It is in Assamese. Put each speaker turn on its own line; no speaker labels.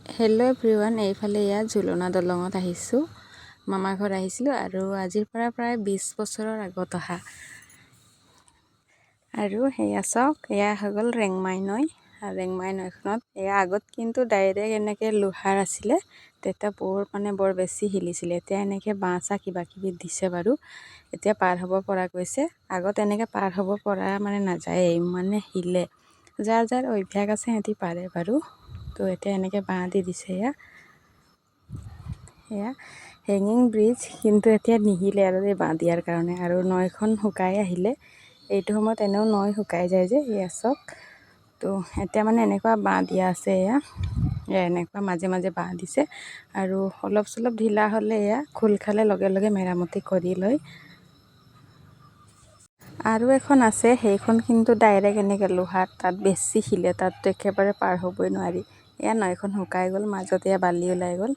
হেল্ল' এভৰিৱান, এইফালে ইয়াত ঝুলনা দলঙত আহিছোঁ। মামা ঘৰ আহিছিলোঁ আৰু আজিৰ পৰা প্ৰায় 20 বছৰৰ আগত অহা। আৰু সেয়া চাওক, এয়া হৈ গ'ল ৰেংমাই নৈ। ৰেংমাই নৈখনত এয়া আগত কিন্তু ডাইৰেক্ট এনেকৈ লোহাৰ আছিলে, তেতিয়া বৰ বেছি হিলিছিলে। এতিয়া এনেকৈ বাঁহ চাহ কিবা কিবি দিছে বাৰু, এতিয়া পাৰ হ'ব পৰা গৈছে। আগত এনেকৈ পাৰ হ'ব পৰা নাযায়, ইমানে হিলে। যাৰ যাৰ অভ্যাস আছে সিহঁতি পাৰে বাৰু। তো এতিয়া এনেকৈ বাঁহ দি দিছে। এয়া হেঙিং ব্ৰিজ, কিন্তু এতিয়া নিহিলে আৰু এই বাঁহ দিয়াৰ কাৰণে। আৰু নৈখন শুকাই আহিলে, এইটো সময়ত এনেও নৈ শুকাই যায় যে, এয়া চাওক। তো এতিয়া এনেকুৱা বাঁহ দিয়া আছে। এনেকুৱা মাজে মাজে বাঁহ দিছে আৰু অলপ চলপ ঢিলা হ'লে খোল খালে লগে লগে মেৰামতি কৰি লয়। আৰু এখন আছে, সেইখন কিন্তু ডাইৰেক্ট এনেকৈ লোহাৰ, তাত বেছি শিলে, তাত একেবাৰে পাৰ হ'বই নোৱাৰি। নৈখন শুকাই গ'ল, মাজত বালি ওলাই গ'ল।